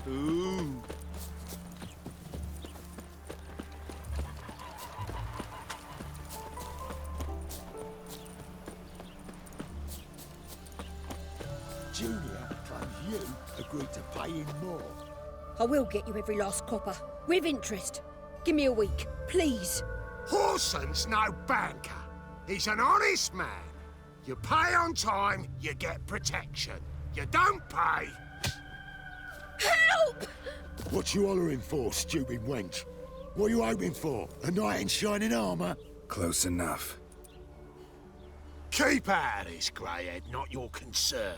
Ooh. Junior claims you agreed to pay him more. I will get you every last copper, with interest. Give me a week, please. Horson's no banker. He's an honest man. You pay on time, you get protection. You don't pay... Help! What you hollering for, stupid wench? What are you hoping for? A knight in shining armour? Close enough. Keep out of this, Greyhead, not your concern.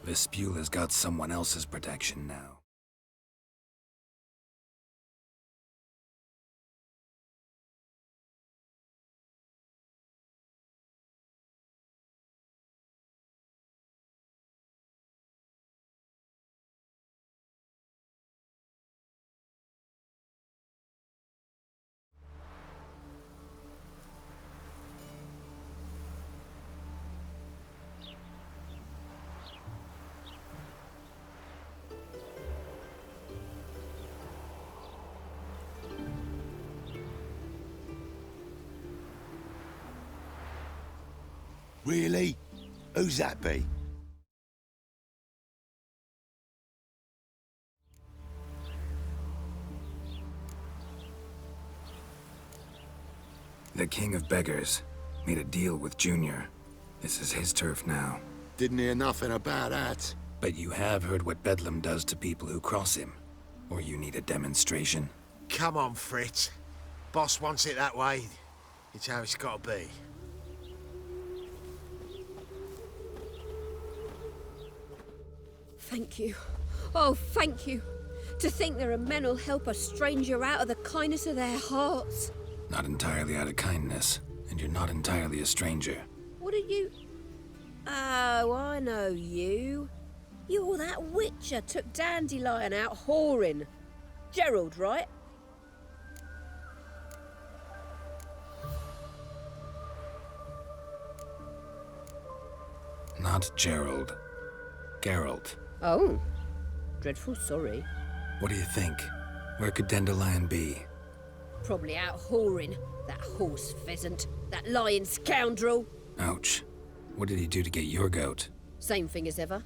Vespula's got someone else's protection now. Really? Who's that be? The King of Beggars made a deal with Junior. This is his turf now. Didn't hear nothing about that. But you have heard what Bedlam does to people who cross him. Or you need a demonstration? Come on, Fritz. Boss wants it that way. It's how it's got to be. Thank you. Oh, thank you. To think there are men who'll help a stranger out of the kindness of their hearts. Not entirely out of kindness, and you're not entirely a stranger. What are you... Oh, I know you. You're that witcher took Dandelion out whoring. Gerald, right? Not Gerald. Geralt. Oh. Dreadful sorry. What do you think? Where could Dandelion be? Probably out whoring. That horse pheasant. That lying scoundrel. Ouch. What did he do to get your goat? Same thing as ever.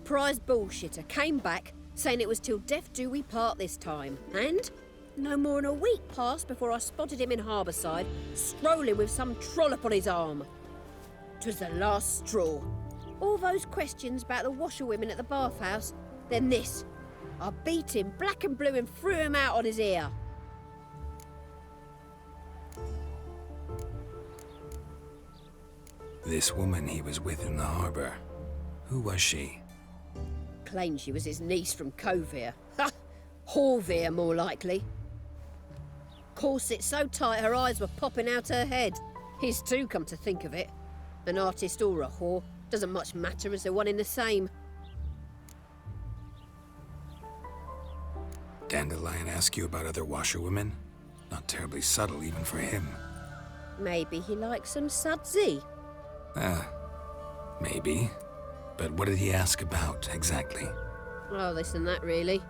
Prize bullshitter came back, saying it was till death do we part this time. And no more than a week passed before I spotted him in Harbourside, strolling with some trollop on his arm. 'Twas the last straw. All those questions about the washerwomen at the bathhouse, then this. I beat him black and blue and threw him out on his ear. This woman he was with in the harbour. Who was she? Claimed she was his niece from Kovir. Ha! Horvir, more likely. Corset so tight her eyes were popping out her head. His too, come to think of it. An artist or a whore, doesn't much matter as they're one in the same. Dandelion ask you about other washerwomen? Not terribly subtle even for him. Maybe he likes some sudsy. Maybe. But what did he ask about, exactly? Oh, this and that, really.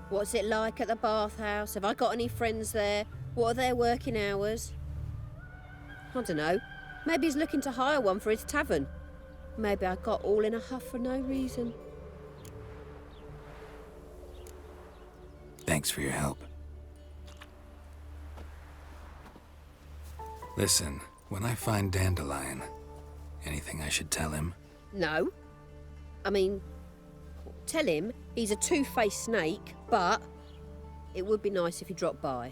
What's it like at the bathhouse? Have I got any friends there? What are their working hours? I don't know. Maybe he's looking to hire one for his tavern. Maybe I got all in a huff for no reason. Thanks for your help. Listen, when I find Dandelion, anything I should tell him? No. I mean, tell him he's a two-faced snake, but it would be nice if he dropped by.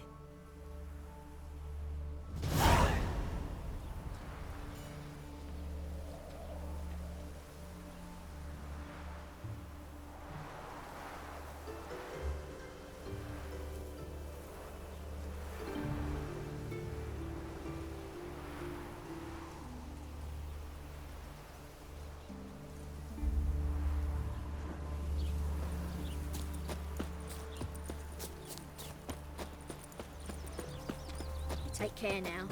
Take care now.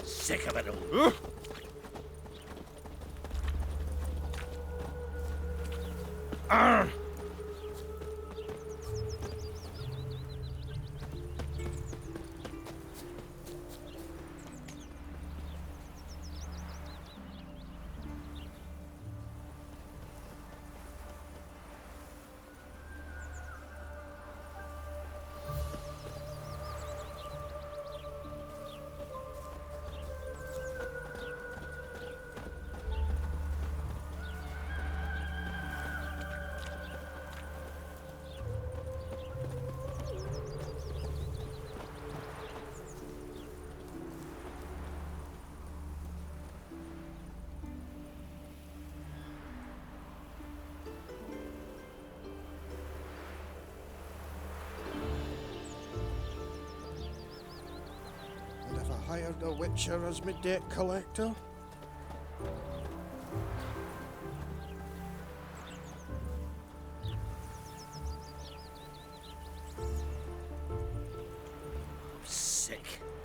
Sick of it all. Have I hired a witcher as my debt collector?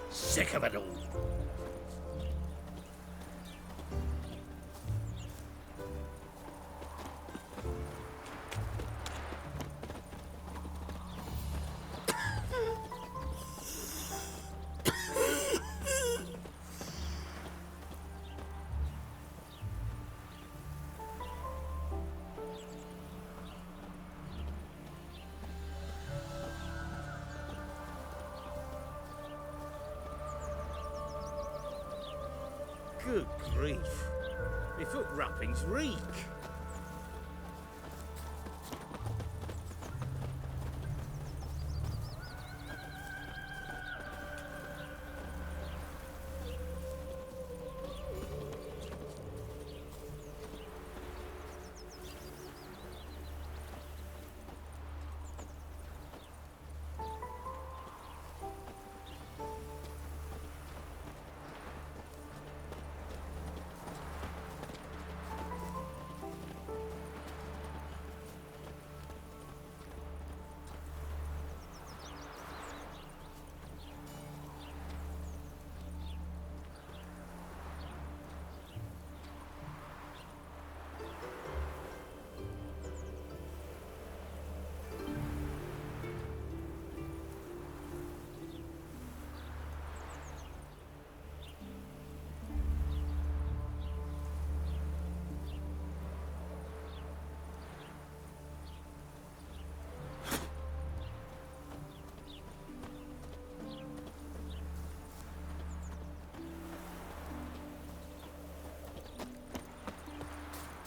Sick of it all. Good grief. My foot wrappings reek.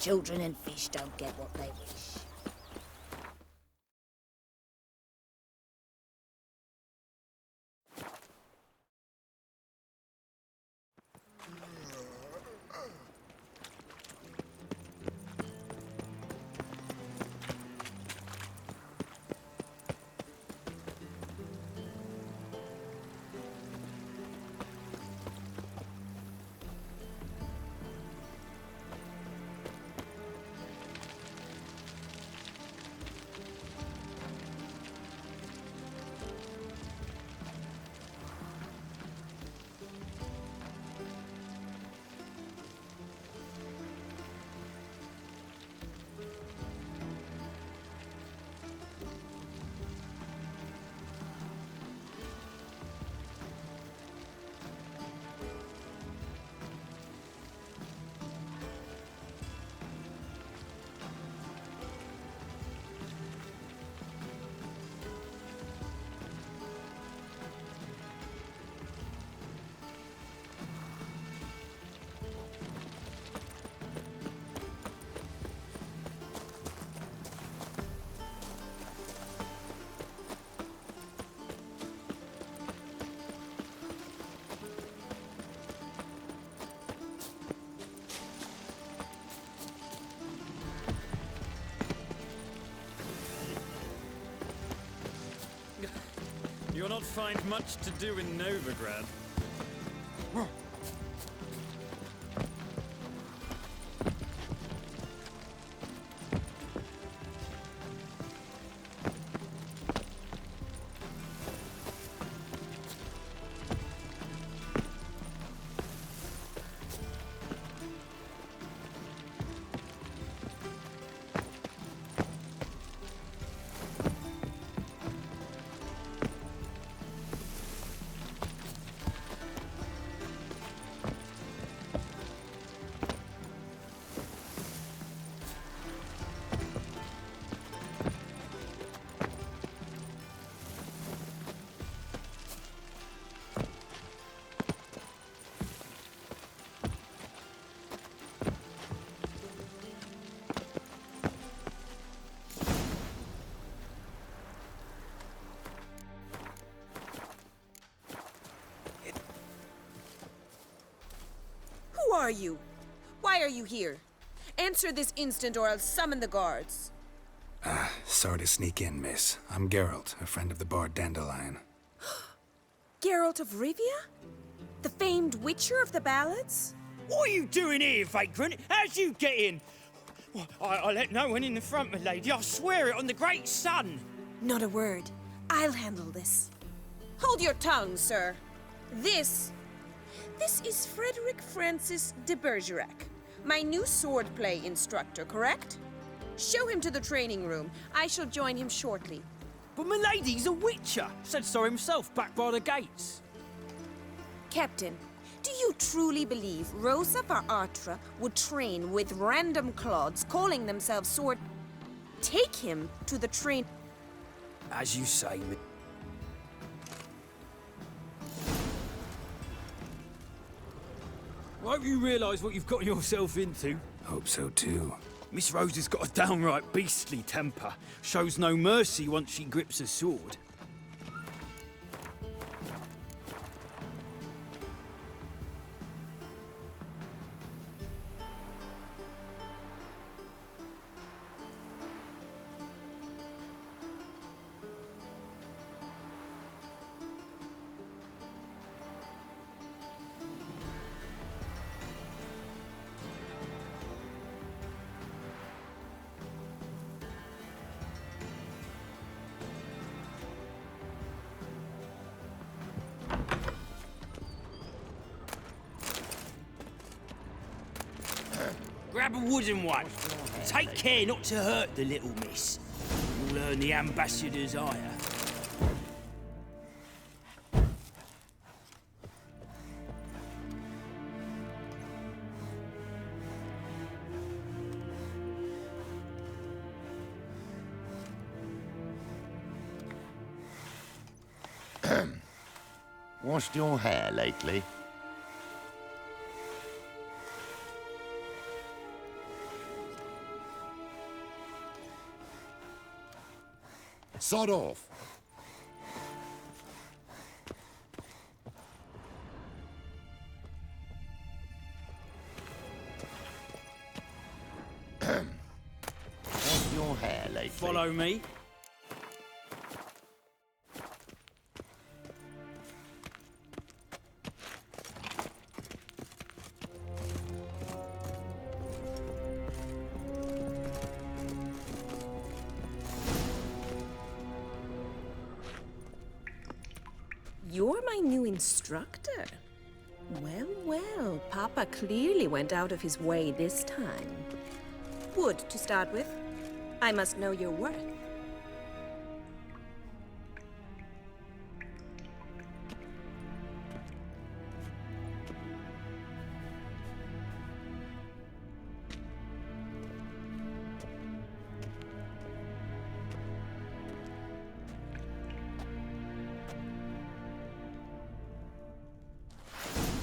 Children and fish don't get what they wish. not find much to do in Novigrad. Who are you? Why are you here? Answer this instant or I'll summon the guards. Sorry to sneak in, miss. I'm Geralt, a friend of the bard Dandelion. Geralt of Rivia? The famed witcher of the ballads? What are you doing here, vagrant? How'd you get in? Well, I let no one in the front, my lady. I swear it on the great sun. Not a word. I'll handle this. Hold your tongue, sir. This is Frederick Francis de Bergerac, my new swordplay instructor, correct? Show him to the training room. I shall join him shortly. But my lady's a witcher. Said so himself back by the gates. Captain, do you truly believe Rosa Atra would train with random clods calling themselves sword? Take him to the train. As you say, I hope you realise what you've got yourself into. Hope so too. Miss Rose has got a downright beastly temper. Shows no mercy once she grips a sword. Grab a wooden one. Take care not to hurt the little miss. You'll earn the ambassador's ire. Washed your hair lately? Sod off. Washed your hair lately? Follow me. You're my new instructor. Well, well, Papa clearly went out of his way this time. Wood, to start with. I must know your worth.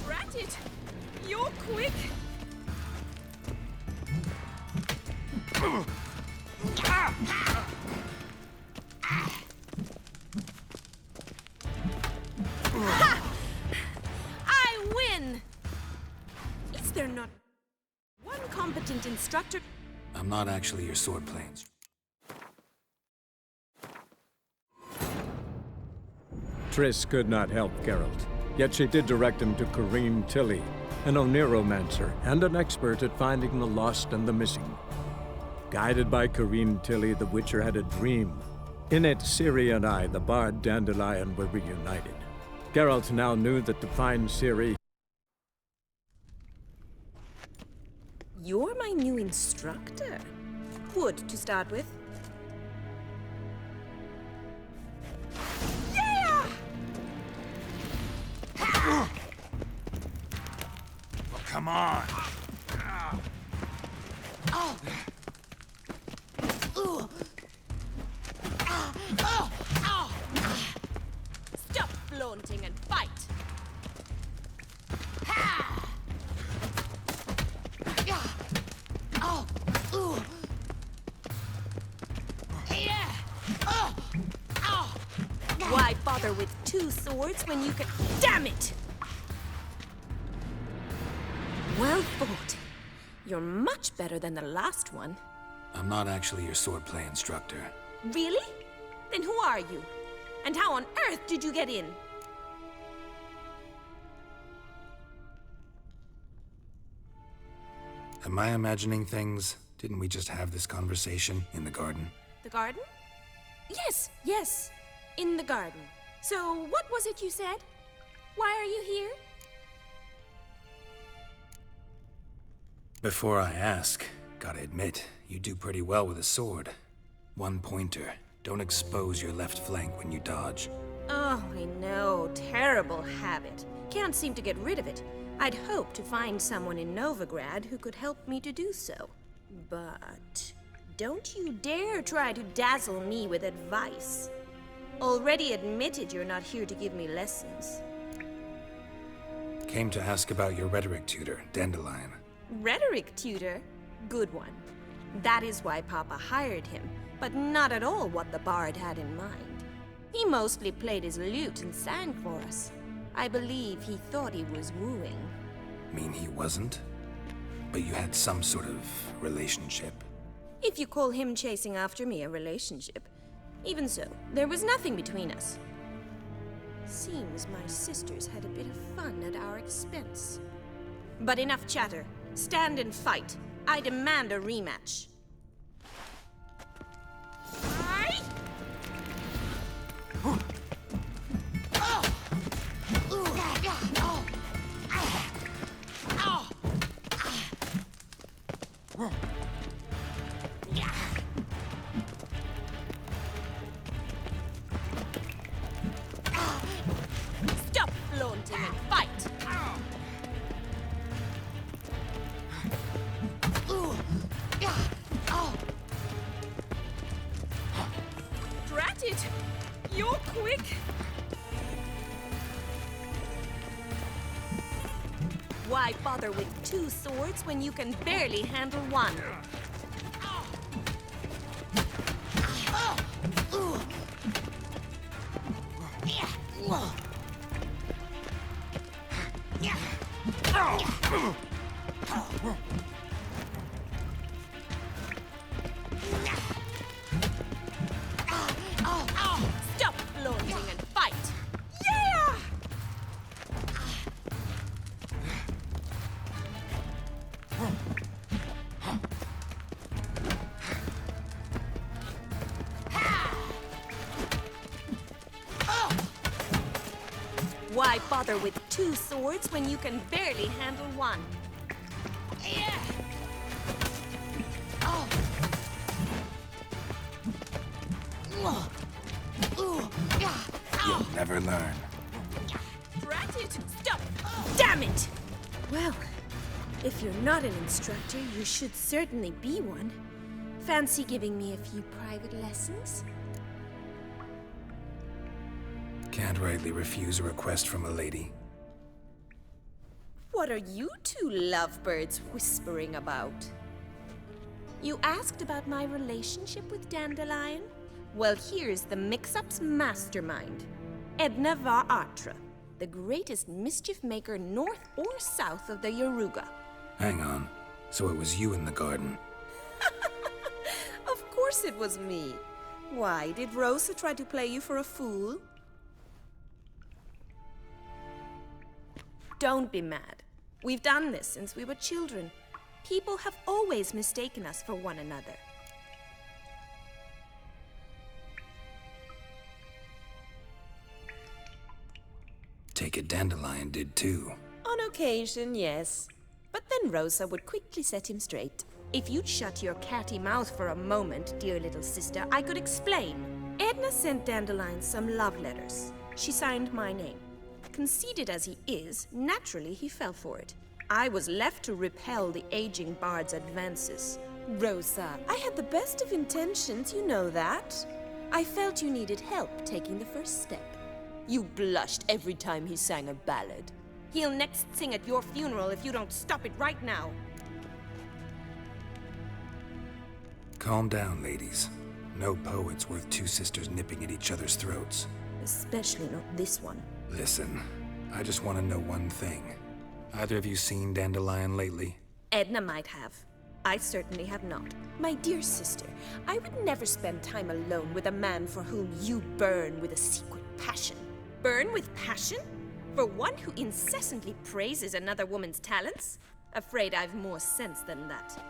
Ratchet! You're quick! Ha! I win! Is there not one competent instructor? I'm not actually your swordplay instructor. Triss could not help Geralt, yet she did direct him to Corrine Tilly, an Oniromancer and an expert at finding the lost and the missing. Guided by Corrine Tilly, the Witcher had a dream. In it, Ciri and I, the bard Dandelion, were reunited. Geralt now knew that to find Ciri... You're my new instructor. Wood, to start with. Yeah! Oh, come on! Stop flaunting and fight! Why bother with two swords when you can... Damn it! Well fought. You're much better than the last one. I'm not actually your swordplay instructor. Really? Then who are you? And how on earth did you get in? Am I imagining things? Didn't we just have this conversation in the garden? The garden? Yes, yes. In the garden. So, what was it you said? Why are you here? Before I ask, gotta admit, you do pretty well with a sword. One pointer. Don't expose your left flank when you dodge. Oh, I know. Terrible habit. Can't seem to get rid of it. I'd hoped to find someone in Novigrad who could help me to do so. But don't you dare try to dazzle me with advice. Already admitted you're not here to give me lessons. Came to ask about your rhetoric tutor, Dandelion. Rhetoric tutor? Good one. That is why Papa hired him, but not at all what the bard had in mind. He mostly played his lute and sang for us. I believe he thought he was wooing. Mean he wasn't? But you had some sort of relationship? If you call him chasing after me a relationship. Even so, there was nothing between us. Seems my sisters had a bit of fun at our expense. But enough chatter. Stand and fight. I demand a rematch. Stop flaunting and fight! Drat it! You're quick! Why bother with two swords when you can barely handle one? Stop flaunting and fight! Yeah! Why bother with two swords when you can barely handle one? You'll never learn. Drat it! Stop! Damn it! Well, if you're not an instructor, you should certainly be one. Fancy giving me a few private lessons? Can't rightly refuse a request from a lady. What are you two lovebirds whispering about? You asked about my relationship with Dandelion? Well, here's the mix-up's mastermind. Edna var Atra, the greatest mischief maker north or south of the Yaruga. Hang on. So it was you in the garden? Of course it was me. Why, did Rosa try to play you for a fool? Don't be mad. We've done this since we were children. People have always mistaken us for one another. Take it Dandelion did too. On occasion, yes. But then Rosa would quickly set him straight. If you'd shut your catty mouth for a moment, dear little sister, I could explain. Edna sent Dandelion some love letters. She signed my name. Conceited as he is, naturally he fell for it. I was left to repel the aging bard's advances. Rosa, I had the best of intentions, you know that. I felt you needed help taking the first step. You blushed every time he sang a ballad. He'll next sing at your funeral if you don't stop it right now. Calm down, ladies. No poet's worth two sisters nipping at each other's throats. Especially not this one. Listen, I just want to know one thing. Either of you seen Dandelion lately? Edna might have. I certainly have not. My dear sister, I would never spend time alone with a man for whom you burn with a secret passion. Burn with passion? For one who incessantly praises another woman's talents? Afraid I've more sense than that.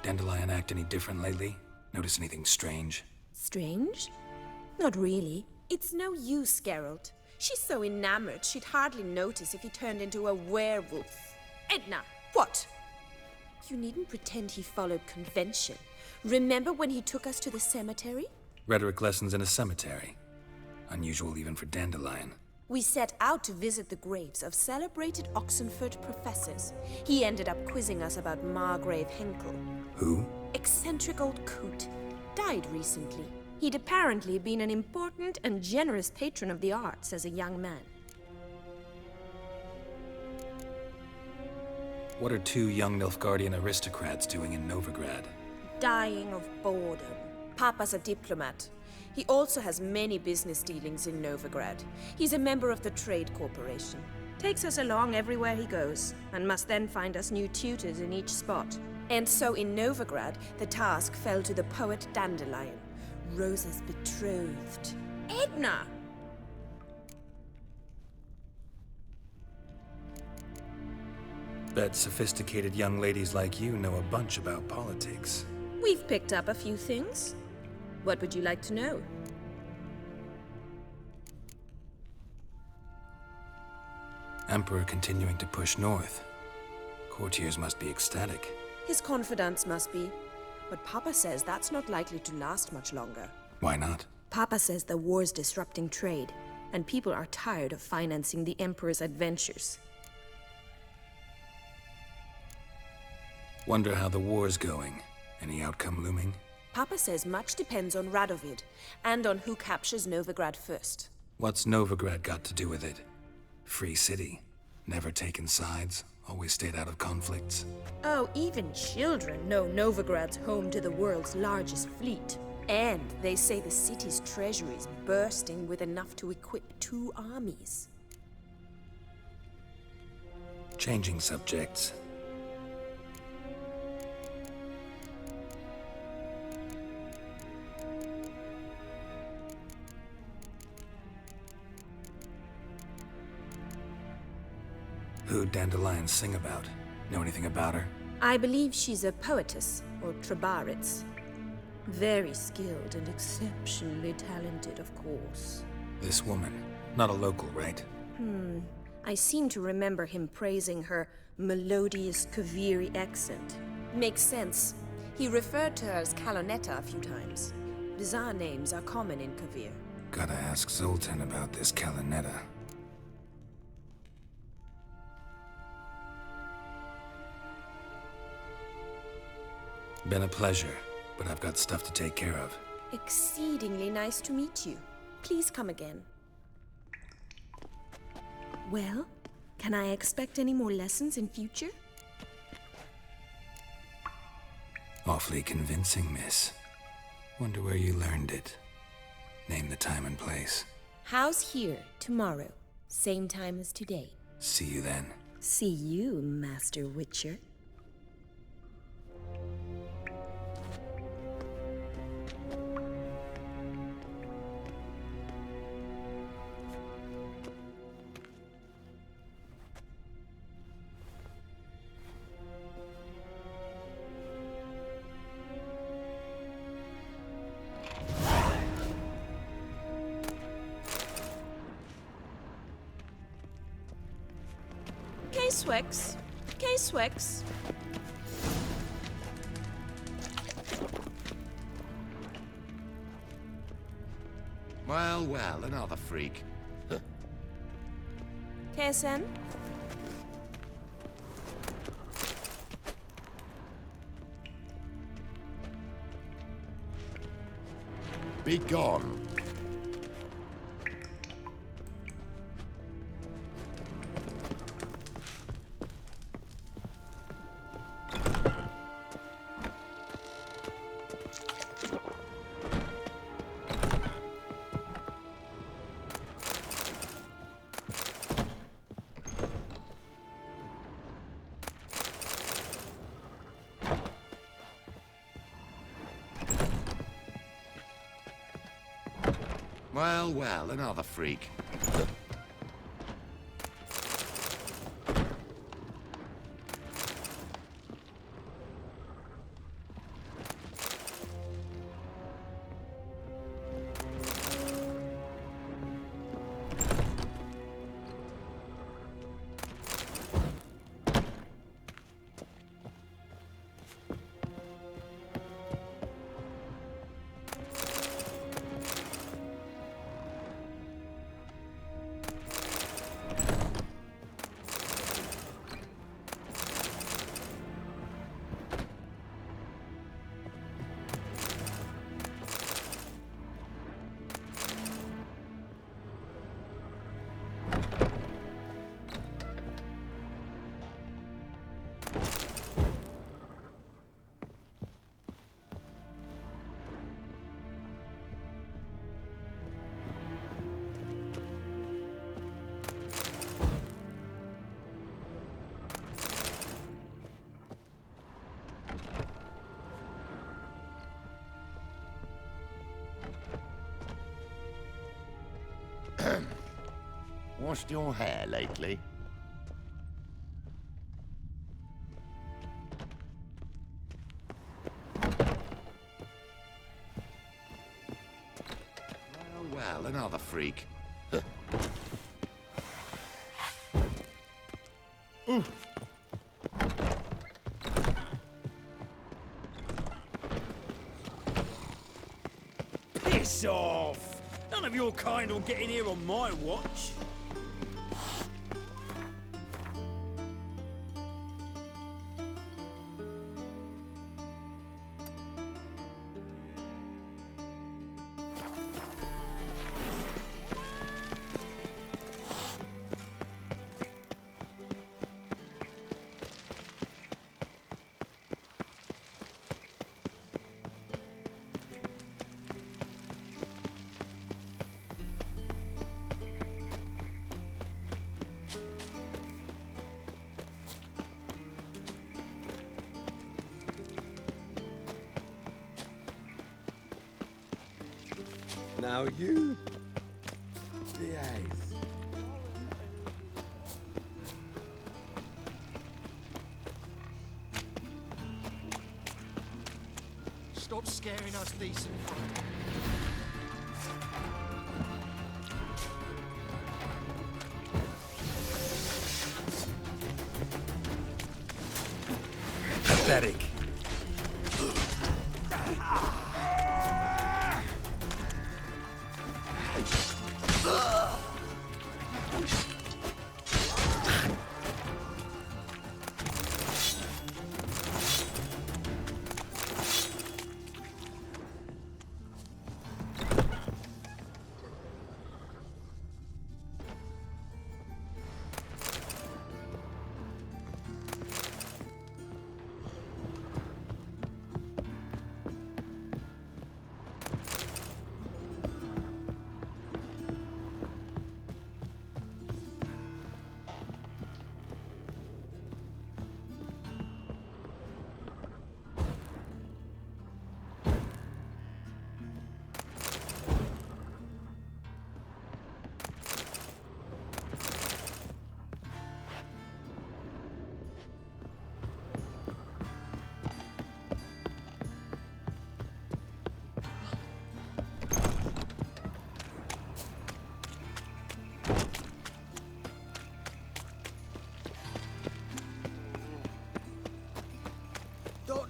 Dandelion act any different lately? Notice anything strange? Strange? Not really. It's no use, Geralt. She's so enamored she'd hardly notice if he turned into a werewolf. Edna, what? You needn't pretend he followed convention. Remember when he took us to the cemetery? Rhetoric lessons in a cemetery. Unusual even for Dandelion. We set out to visit the graves of celebrated Oxenford professors. He ended up quizzing us about Margrave Henkel. Who? Eccentric old coot. Died recently. He'd apparently been an important and generous patron of the arts as a young man. What are two young Nilfgaardian aristocrats doing in Novigrad? Dying of boredom. Papa's a diplomat. He also has many business dealings in Novigrad. He's a member of the Trade Corporation. Takes us along everywhere he goes, and must then find us new tutors in each spot. And so in Novigrad, the task fell to the poet Dandelion, Rosa's betrothed. Edna! Bet sophisticated young ladies like you know a bunch about politics. We've picked up a few things. What would you like to know? Emperor continuing to push north. Courtiers must be ecstatic. His confidants must be. But Papa says that's not likely to last much longer. Why not? Papa says the war's disrupting trade, and people are tired of financing the Emperor's adventures. Wonder how the war's going. Any outcome looming? Papa says much depends on Radovid, and on who captures Novigrad first. What's Novigrad got to do with it? Free city. Never taken sides. Always stayed out of conflicts. Oh, even children know Novigrad's home to the world's largest fleet. And they say the city's treasury's bursting with enough to equip 2 armies. Changing subjects. Who'd Dandelion sing about? Know anything about her? I believe she's a poetess, or Trebaritz. Very skilled and exceptionally talented, of course. This woman. Not a local, right? I seem to remember him praising her melodious Kaviri accent. Makes sense. He referred to her as Calonetta a few times. Bizarre names are common in Kavir. Gotta ask Zoltan about this Calonetta. Been a pleasure, but I've got stuff to take care of. Exceedingly nice to meet you. Please come again. Well, can I expect any more lessons in future? Awfully convincing, miss. Wonder where you learned it. Name the time and place. House here, tomorrow. Same time as today. See you then. See you, Master Witcher. K-Swex. K-Swex. Well, well, another freak. KSN. Be gone. Well, well, another freak. Washed your hair lately? Well, well, another freak. Piss off! None of your kind will get in here on my watch. Now you behave. Stop scaring us decent. Pathetic.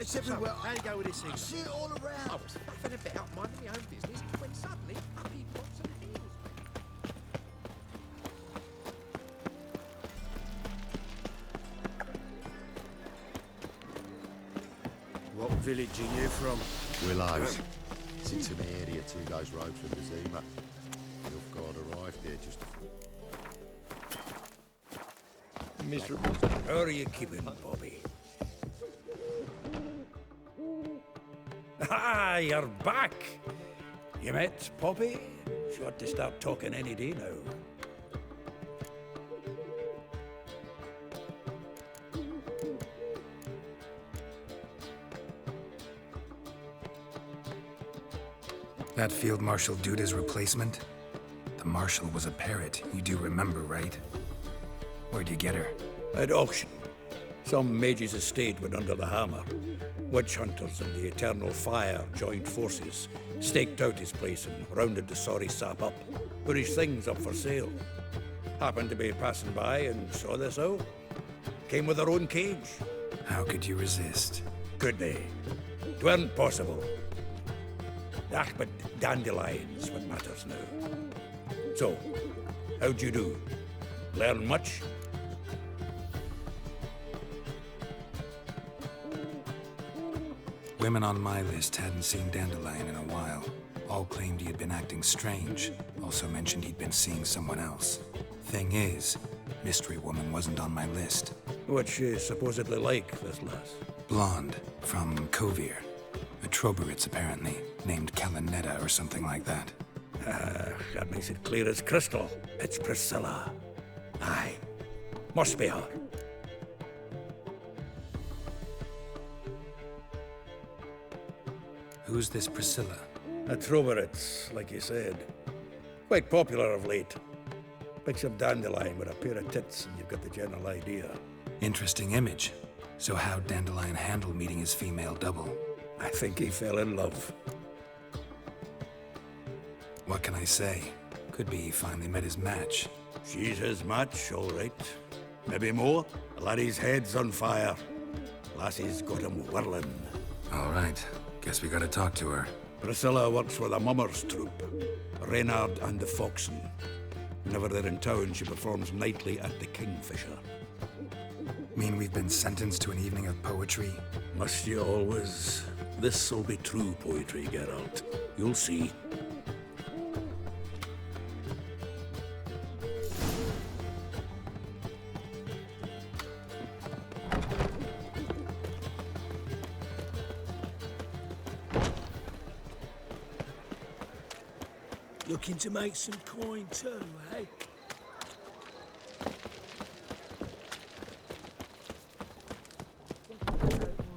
It's everywhere. How you go with this thing? I see it all around. I was faffing about, minding my own business, when suddenly, up he pops and heals me. What village are you from? Willows. Sits in the area 2 days' road from the Zima. You've got arrived here just Miserable. How are you keeping, Bobby? Ah, you're back! You met Poppy? She ought to start talking any day now. That Field Marshal Duda's replacement? The Marshal was a parrot, you do remember, right? Where'd you get her? At auction. Some mage's estate went under the hammer. Witch hunters and the Eternal Fire joined forces, staked out his place and rounded the sorry sap up. Put his things up for sale. Happened to be passing by and saw this out. Came with her own cage. How could you resist? Could they? 'Tweren't possible. Ah, but dandelions what matters now. So, how'd you do? Learn much? Women on my list hadn't seen Dandelion in a while. All claimed he had been acting strange. Also mentioned he'd been seeing someone else. Thing is, Mystery Woman wasn't on my list. What's she supposedly like, this lass? Blonde, from Kovir. A Troberitz, apparently, named Kalanetta or something like that. That makes it clear as crystal. It's Priscilla. Aye. Must be her. Who's this Priscilla? A Troberitz, like you said. Quite popular of late. Picks up Dandelion with a pair of tits and you've got the general idea. Interesting image. So how'd Dandelion handle meeting his female double? I think he fell in love. What can I say? Could be he finally met his match. She's his match, all right. Maybe more. The laddie's head's on fire. Lassie's got him whirling. All right. Guess we gotta talk to her. Priscilla works for the Mummers troupe. Reynard and the Foxen. Whenever they're in town, she performs nightly at the Kingfisher. Mean we've been sentenced to an evening of poetry? Must you always? This'll be true poetry, Geralt. You'll see. Looking to make some coin too, eh?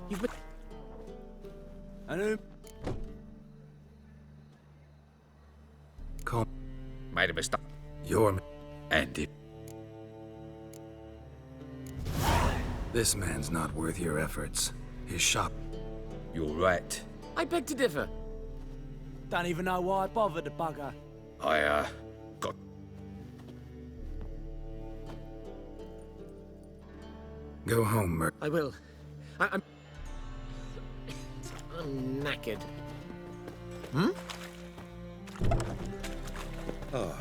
You've been... Call... Made a mistake. You're... And it... This man's not worth your efforts. His shop... You're right. I beg to differ. Don't even know why I bothered the bugger. I, got... Go home, Mer... I will. I'm knackered. Hmm? Oh.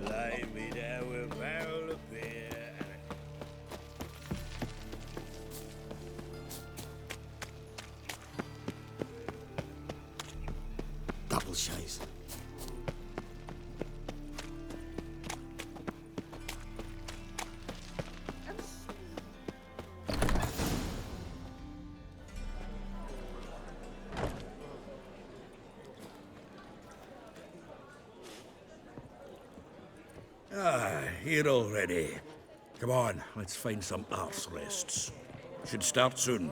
Lie me down with a barrel of beer. Double chase. Ah, here already. Come on, let's find some arse rests. Should start soon.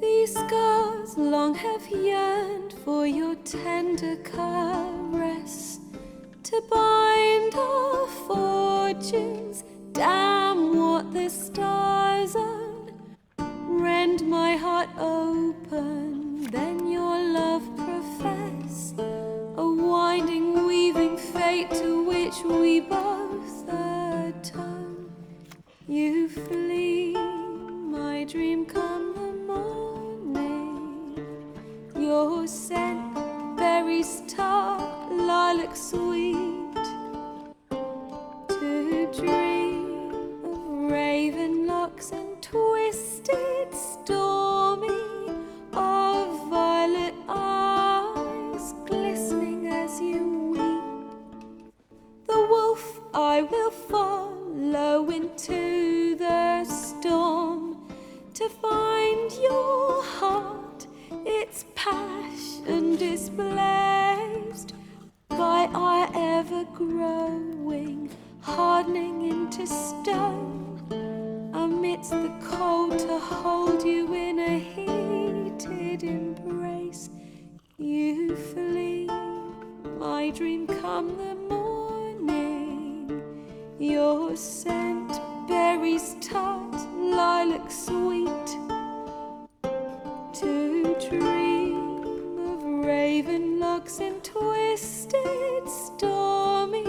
These scars long have yearned for your tender caress, to bind our fortunes. Damn what the stars own. Rend my heart open, then your love profess, a winding, weaving fate to which we both atone. You flee, my dream come the morning. Your scent, berries tart, lilac sweet, to dream of raven locks and twisted, stormy, of violet eyes glistening as you weep. The wolf I will follow into the storm, to find your heart, its passion displaced by our ever-growing, hardening into stone. Amidst the cold, to hold you in a heated embrace. You flee, my dream come the morning. Your scent, berries tart, lilac sweet, to dream of raven locks and twisted, stormy,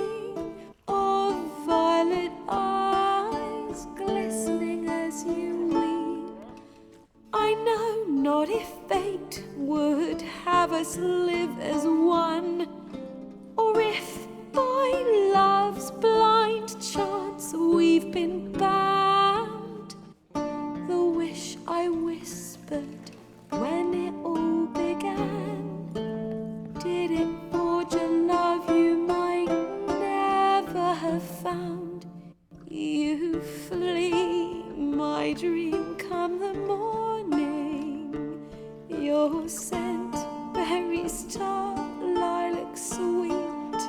of violet eyes glistening as you weep. I know not if fate would have us live as one, or if by love's blind chance we've been bound. The wish I whispered when it all began, did it forge a love you might never have found? You flee, my dream come the morning. Your scent, berries tart, lilac sweet,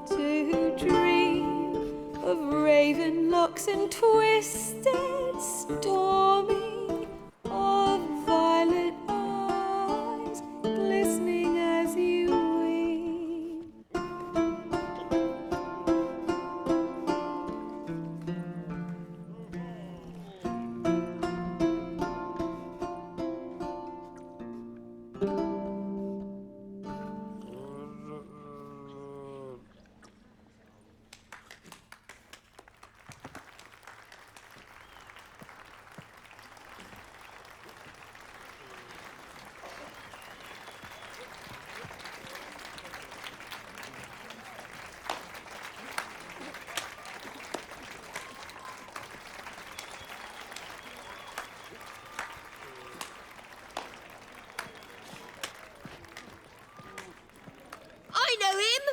to dream of raven locks and twisted, stormy, of violet eyes glistening as you weep. I know him!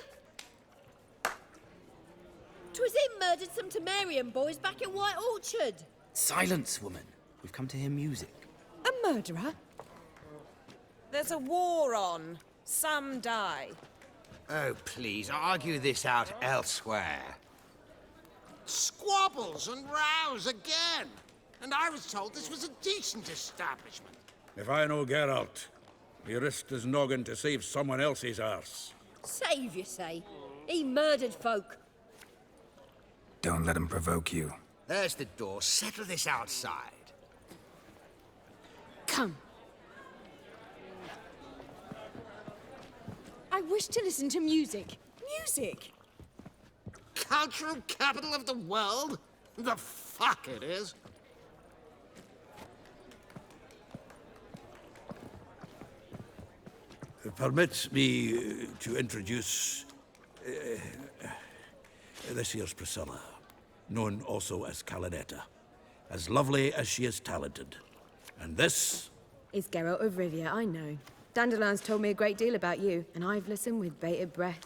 'Twas him murdered some Temerian boys back in White Orchard. Silence, woman. We've come to hear music. A murderer? There's a war on. Some die. Oh, please, argue this out elsewhere. Squabbles and rows again. And I was told this was a decent establishment. If I know Geralt, he risked his noggin to save someone else's arse. Save, you say? He murdered folk. Don't let him provoke you. There's the door. Settle this outside. Come. I wish to listen to music. Music! Cultural capital of the world? The fuck it is. Permit me to introduce... this here's Priscilla, known also as Calinetta. As lovely as she is talented. And this... Is Geralt of Rivia, I know. Dandelion's told me a great deal about you, and I've listened with bated breath.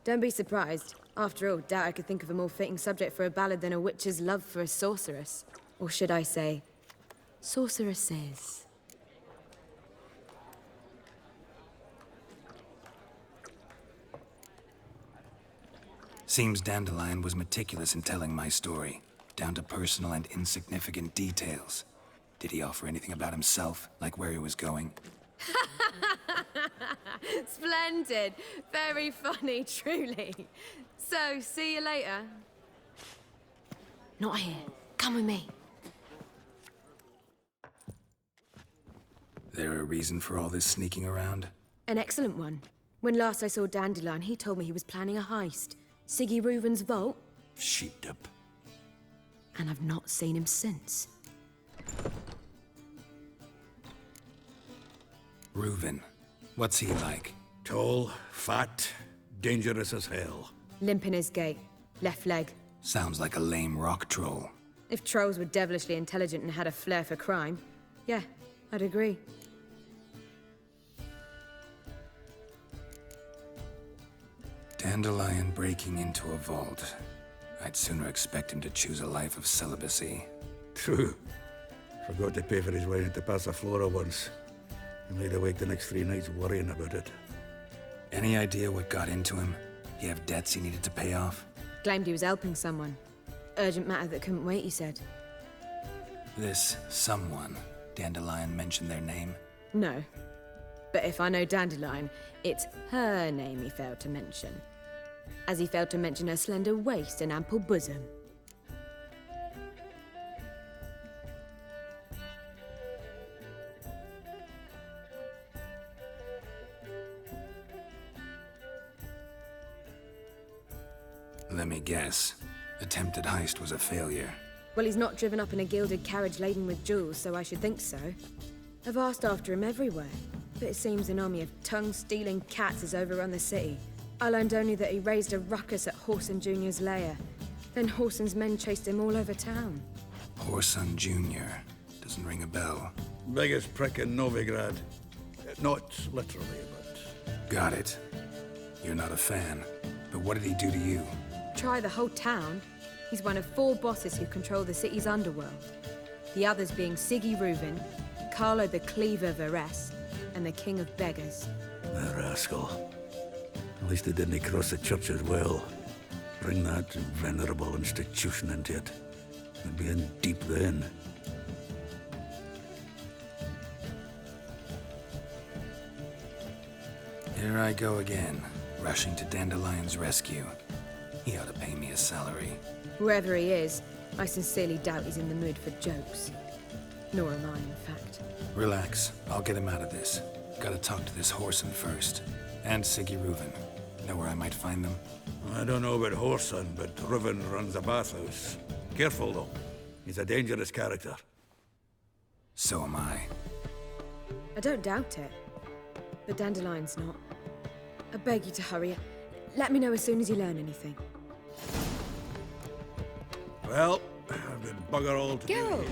Don't be surprised. After all, doubt I could think of a more fitting subject for a ballad than a witch's love for a sorceress. Or should I say, sorceresses. Seems Dandelion was meticulous in telling my story. down to personal and insignificant details. Did he offer anything about himself, like where he was going? Splendid. Very funny, truly. So, see you later. Not here. Come with me. There a reason for all this sneaking around? An excellent one. When last I saw Dandelion, he told me he was planning a heist. Siggy Reuven's vault. Sheep-dip. And I've not seen him since. Reuven. What's he like? Tall, fat, dangerous as hell. Limp in his gait. Left leg. Sounds like a lame rock troll. If trolls were devilishly intelligent and had a flair for crime, yeah, I'd agree. Dandelion breaking into a vault. I'd sooner expect him to choose a life of celibacy. True. Forgot to pay for his way into Passaflora once. And laid awake the next 3 nights worrying about it. Any idea what got into him? He have debts he needed to pay off? Claimed he was helping someone. Urgent matter that couldn't wait, he said. This someone, Dandelion mentioned their name? No. But if I know Dandelion, it's her name he failed to mention. As he failed to mention her slender waist and ample bosom. Let me guess. Attempted heist was a failure. Well, he's not driven up in a gilded carriage laden with jewels, so I should think so. I've asked after him everywhere, but it seems an army of tongue-stealing cats has overrun the city. I learned only that he raised a ruckus at Whoreson Jr.'s lair. Then Whoreson's men chased him all over town. Whoreson Jr. Doesn't ring a bell. Biggest prick in Novigrad. Not literally, but... Got it. You're not a fan. But what did he do to you? Try the whole town. He's one of 4 bosses who control the city's underworld. The others being Siggy Reuven, Carlo the Cleaver Varese, and the King of Beggars. The rascal. At least they didn't cross the church as well. Bring that venerable institution into it. We'd be in deep then. Here I go again, rushing to Dandelion's rescue. He ought to pay me a salary. Wherever he is, I sincerely doubt he's in the mood for jokes. Nor am I, in fact. Relax. I'll get him out of this. Gotta talk to this Whoreson first. And Siggy Reuven. Know where I might find them? I don't know about Whoreson, but Reuven runs a bathhouse. Careful, though. He's a dangerous character. So am I. I don't doubt it. But Dandelion's not. I beg you to hurry. Let me know as soon as you learn anything. Well, I've been bugger all to Go!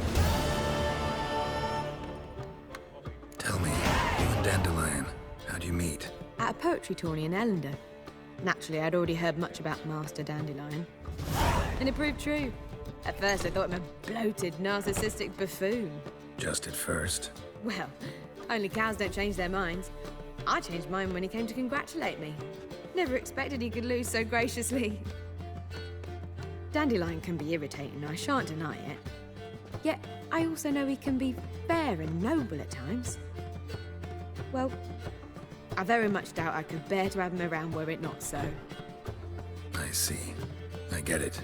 Tell me, you and Dandelion, how'd you meet? At a poetry tourney in Ellender. Naturally, I'd already heard much about Master Dandelion. And it proved true. At first, I thought him a bloated, narcissistic buffoon. Just at first. Well, only cows don't change their minds. I changed mine when he came to congratulate me. Never expected he could lose so graciously. Dandelion can be irritating, I shan't deny it. Yet, I also know he can be fair and noble at times. Well, I very much doubt I could bear to have him around were it not so. I see. I get it.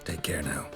Take care now.